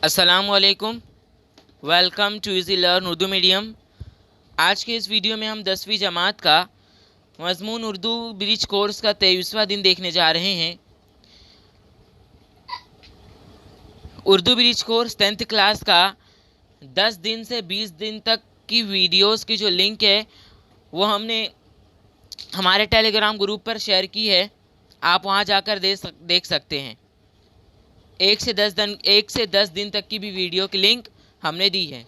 अस्सलाम वालेकुम। Welcome to easy learn Urdu medium. आज के इस वीडियो में हम 10वीं जमात का मज़मून उर्दू ब्रिज कोर्स का 23वां दिन देखने जा रहे हैं। Urdu bridge course 10th class का 10 दिन से 20 दिन तक की वीडियोस की जो लिंक है वो हमने हमारे टेलीग्राम ग्रुप पर शेयर की है। आप वहां जाकर देख सकते हैं। 1 से 10 दिन तक की भी वीडियो की लिंक हमने दी है।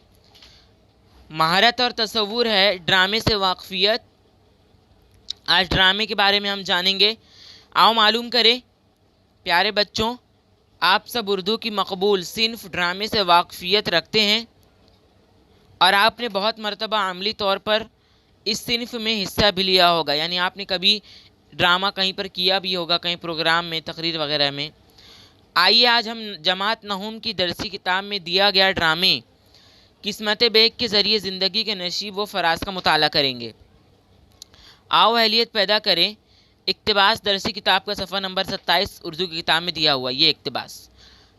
महारत और तसव्वुर है ड्रामे से वाकफियत। आज ड्रामे के बारे में हम जानेंगे। आओ मालूम करें। प्यारे बच्चों, आप सब उर्दू की मकबूल सिन्फ ड्रामे से वाकफियत रखते हैं और आपने बहुत मरतबा अमली तौर पर इस सिन्फ में हिस्सा भी लिया होगा, यानी आपने कभी ड्रामा कहीं पर किया भी होगा, कहीं प्रोग्राम में, तकरीर वगैरह में। आइए आज हम जमात नहूम की दरसी किताब में दिया गया ड्रामे किस्मत बेग के ज़रिए ज़िंदगी के नशीब व फराज का मुताला करेंगे। आओ अहलियत पैदा करें। इक्तबास दरसी किताब का सफ़ा नंबर 27 उर्दू की किताब में दिया हुआ ये इक्तबास।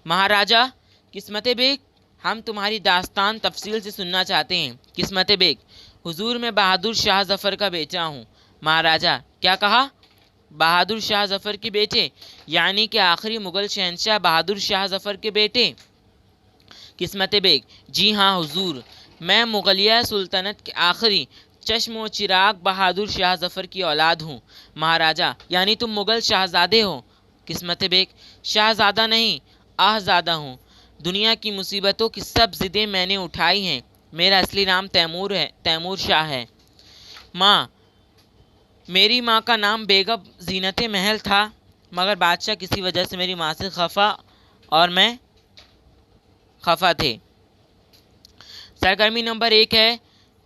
महाराजा किस्मत बेग, हम तुम्हारी दास्तान तफसील से सुनना चाहते हैं। किस्मत बेग, हुजूर मैं बहादुर शाह ज़फ़र का बेटा हूँ। महाराजा, क्या कहा? बहादुर शाह ज़फ़र के बेटे, यानी कि आखिरी मुग़ल शहंशाह बहादुर शाह ज़फ़र के बेटे? किस्मत बेग, जी हाँ हुजूर, मैं मुग़लिया सुल्तनत के आखिरी चश्म व चिराग बहादुर शाह ज़फ़र की औलाद हूँ। महाराजा, यानी तुम मुग़ल शाहज़ादे हो? किस्मत बेग, शाहज़ादा नहीं, आहज़ादा हूँ। दुनिया की मुसीबतों की सब ज़िद्दें मैंने उठाई हैं। मेरा असली नाम तैमूर है, तैमूर शाह है। माँ, मेरी माँ का नाम बेगम जीनत महल था, मगर बादशाह किसी वजह से मेरी माँ से खफा और मैं खफा थे। सरगर्मी नंबर 1 है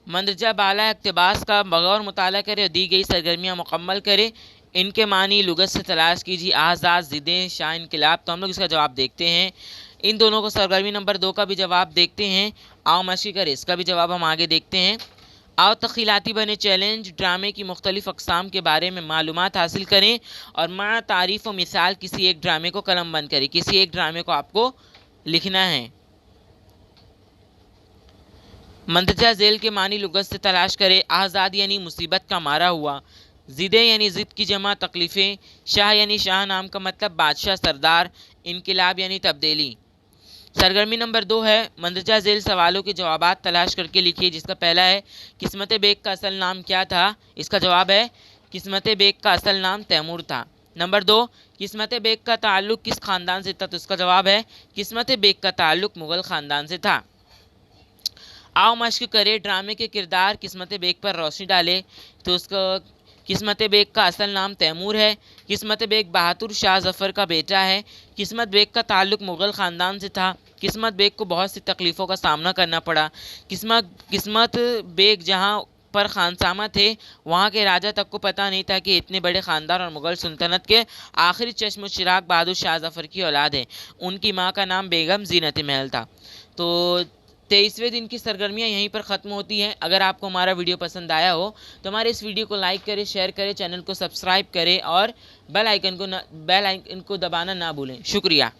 मंदरजा बाला इक़्तिबास का बगौर मुताला करे और दी गई सरगर्मियाँ मुकम्मल करे। इनके मानी लुगत से तलाश कीजिए। आज़ाद, ज़िद्दें, शाह, इनकलाब। तो हम लोग इसका जवाब देखते हैं। इन दोनों को सरगर्मी नंबर 2 का भी जवाब देखते हैं। आओ मशी करे, इसका भी जवाब हम आगे देखते हैं। आओ तख़ीलाती बने चैलेंज ड्रामे की मुख्तलिफ़ अक़साम के बारे में मालूमात हासिल करें और मा तारीफ़ व मिसाल किसी एक ड्रामे को कलम बंद करें। किसी एक ड्रामे को आपको लिखना है। मंदरजा झेल के मानी लुगत से तलाश करें। आज़ाद यानी मुसीबत का मारा हुआ। ज़िद्दें यानी ज़िद की जमा तकलीफ़ें। शाह यानी शाह नाम का मतलब बादशाह, सरदार। इनकलाब यानी तब्दीली। सरगर्मी नंबर 2 है मंदरजा झेल सवालों के जवाबात तलाश करके लिखिए। जिसका पहला है किस्मत बेग का असल नाम क्या था? इसका जवाब है किस्मत बेग का असल नाम तैमूर था। नंबर 2, किस्मत बेग का ताल्लुक़ किस ख़ानदान से था? तो इसका जवाब है किस्मत बेग का ताल्लुक़ मुग़ल ख़ानदान से था। आओ मश्क करें। ड्रामे के किरदार किस्मत बेग पर रोशनी डाले। तो उसका किस्मत बेग का असल नाम तैमूर है। किस्मत बेग बहादुर शाह ज़फ़र का बेटा है। किस्मत बेग का ताल्लुक़ मुग़ल ख़ानदान से था। किस्मत बेग को बहुत सी तकलीफ़ों का सामना करना पड़ा। किस्मत बेग जहाँ पर खानसामा थे वहाँ के राजा तक को पता नहीं था कि इतने बड़े ख़ानदान और मुग़ल सुल्तनत के आखिरी चश्म चिराग बहादुर शाह ज़फ़र की औलाद है। उनकी माँ का नाम बेगम जीनत महल था। तो 23वें दिन की सरगर्मियाँ यहीं पर ख़त्म होती हैं। अगर आपको हमारा वीडियो पसंद आया हो तो हमारे इस वीडियो को लाइक करें, शेयर करें, चैनल को सब्सक्राइब करें और बेल आइकन को दबाना ना भूलें। शुक्रिया।